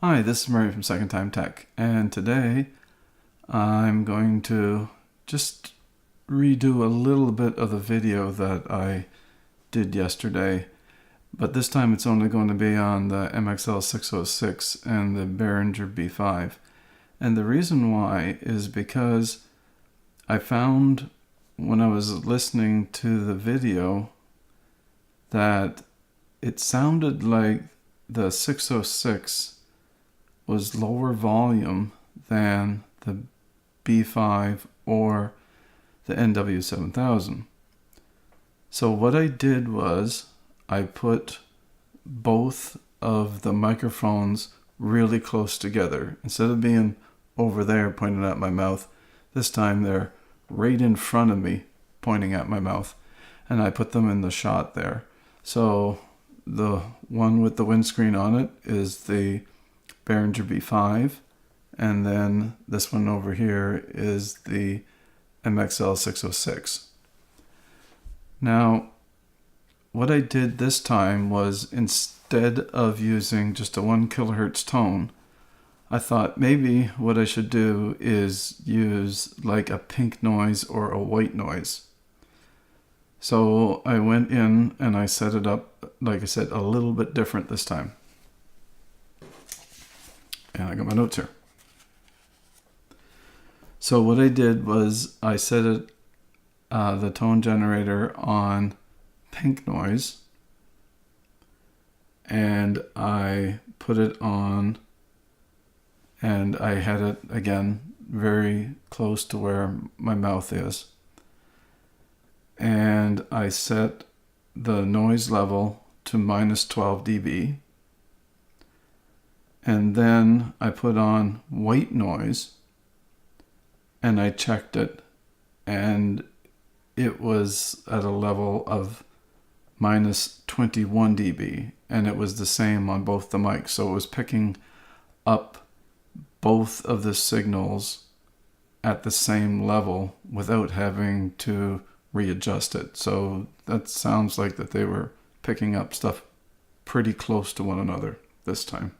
Hi, this is Murray from Second Time Tech, and today I'm going to just redo a little bit of the video that I did yesterday, but this time it's only going to be on the MXL 606 and the Behringer B5. And the reason why is because I found when I was listening to the video that it sounded like the 606 was lower volume than the B5 or the NW7000. So what I did was I put both of the microphones really close together. Instead of being over there pointing at my mouth, this time they're right in front of me pointing at my mouth, and I put them in the shot there. So the one with the windscreen on it is the Behringer B5, and then this one over here is the MXL 606. Now, what I did this time was, instead of using just a 1 kilohertz tone, I thought maybe what I should do is use like a pink noise or a white noise. So I went in and I set it up, like I said, a little bit different this time. And I got my notes here. So what I did was I set it, the tone generator on pink noise, and I put it on, and I had it again very close to where my mouth is. And I set the noise level to minus 12 dB. And then I put on white noise and I checked it, and it was at a level of minus 21 dB, and it was the same on both the mics. So it was picking up both of the signals at the same level without having to readjust it. So that sounds like that they were picking up stuff pretty close to one another this time.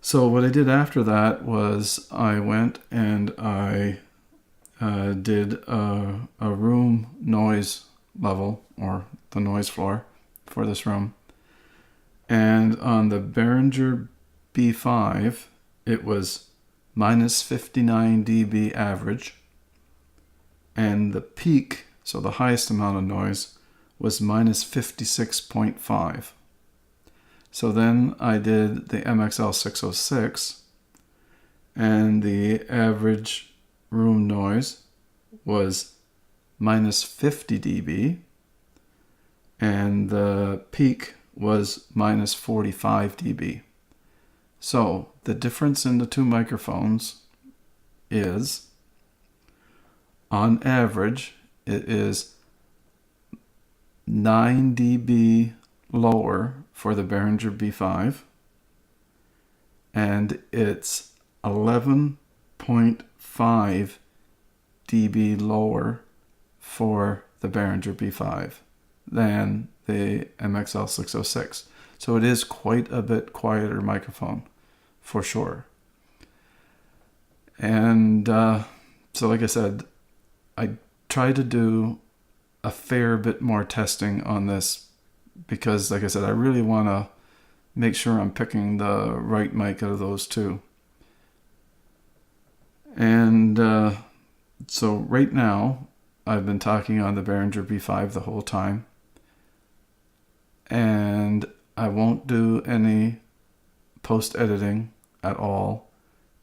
So what I did after that was I went and I did a room noise level, or the noise floor for this room. And on the Behringer B5, it was minus 59 dB average. And the peak, so the highest amount of noise, was minus 56.5. So then I did the MXL 606, and the average room noise was minus 50 dB, and the peak was minus 45 dB. So the difference in the two microphones is, on average, it is 9 dB lower for the Behringer B5, and it's 11.5 dB lower for the Behringer B5 than the MXL 606. So it is quite a bit quieter microphone, for sure. And so like I said, I tried to do a fair bit more testing on this because, like I said, I really want to make sure I'm picking the right mic out of those two. And so right now, I've been talking on the Behringer B5 the whole time. And I won't do any post-editing at all,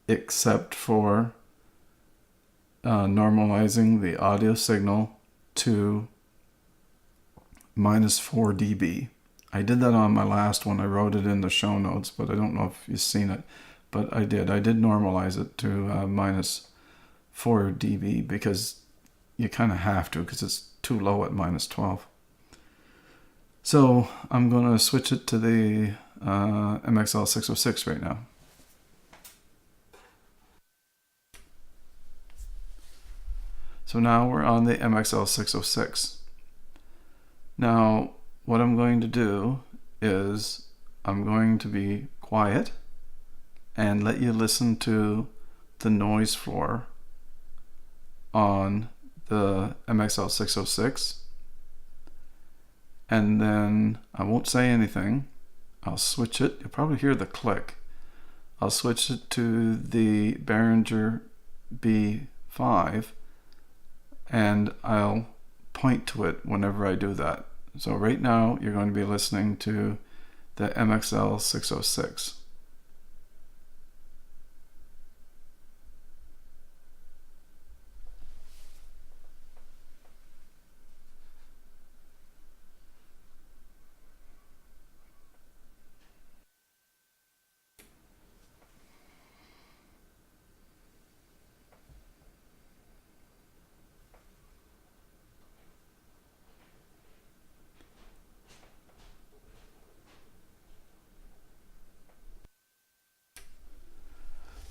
except for normalizing the audio signal to minus 4 dB. I did that on my last one. I wrote it in the show notes, but I don't know if you've seen it. But I did normalize it to minus 4 dB because you kind of have to, because it's too low at minus 12. So I'm going to switch it to the MXL 606 right now. So now we're on the MXL 606. Now, what I'm going to do is I'm going to be quiet and let you listen to the noise floor on the MXL 606. And then I won't say anything. I'll switch it. You'll probably hear the click. I'll switch it to the Behringer B5 and I'll point to it whenever I do that. So right now you're going to be listening to the MXL 606.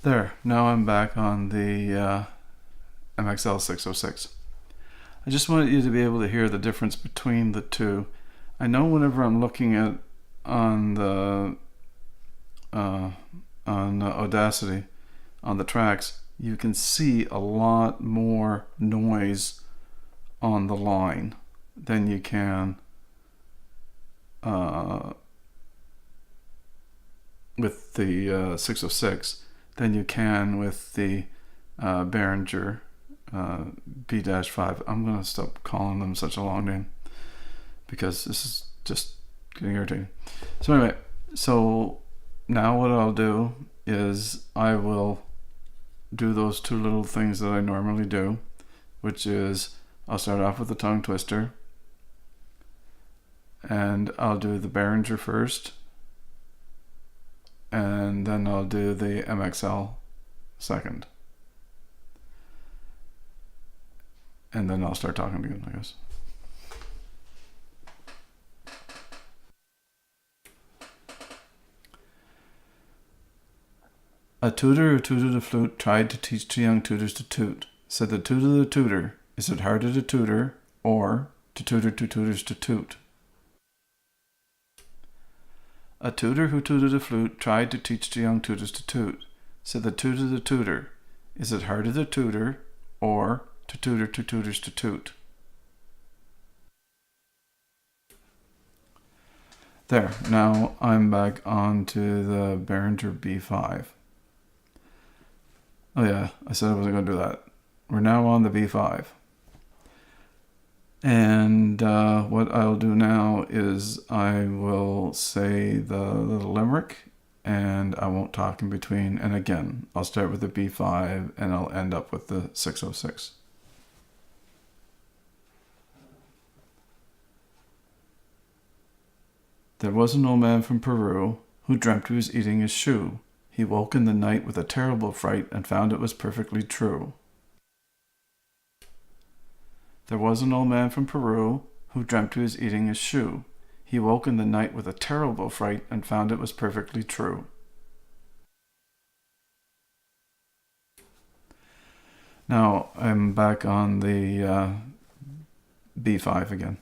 There, now I'm back on the MXL 606. I just wanted you to be able to hear the difference between the two. I know whenever I'm looking at on the Audacity, on the tracks, you can see a lot more noise on the line than you can with the 606 than you can with the Behringer B-5. I'm going to stop calling them such a long name because this is just getting irritating. So anyway, so now what I'll do is I will do those two little things that I normally do, which is I'll start off with the tongue twister and I'll do the Behringer first, and then I'll do the MXL second. And then I'll start talking again, I guess. A tutor who tutored a flute tried to teach two young tutors to toot. Said the tutor to the tutor, "Is it harder to tutor or to tutor two tutors to toot?" A tutor who tutored a flute tried to teach two young tutors to toot. Said the tutor to the tutor, "Is it harder to tutor or to tutor two tutors to toot?" There, now I'm back on to the Behringer B5. Oh yeah, I said I wasn't going to do that. We're now on the B5. And what I'll do now is I will say the little limerick and I won't talk in between. And again, I'll start with the B5 and I'll end up with the 606. There was an old man from Peru who dreamt he was eating his shoe. He woke in the night with a terrible fright and found it was perfectly true. There was an old man from Peru who dreamt he was eating his shoe. He woke in the night with a terrible fright and found it was perfectly true. Now I'm back on the B5 again.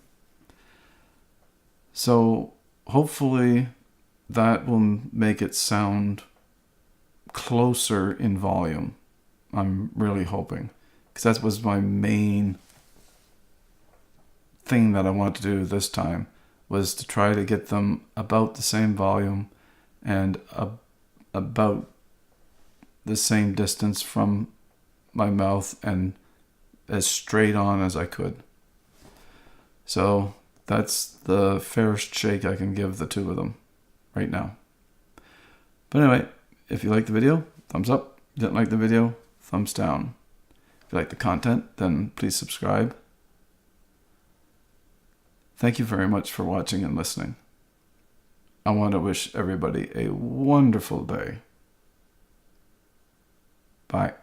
So hopefully that will make it sound closer in volume. I'm really hoping, because that was my main thing that I wanted to do this time, was to try to get them about the same volume and about the same distance from my mouth and as straight on as I could. So that's the fairest shake I can give the two of them right now. But anyway, if you like the video, thumbs up. If you didn't like the video, thumbs down. If you like the content, then please subscribe. Thank you very much for watching and listening. I want to wish everybody a wonderful day. Bye.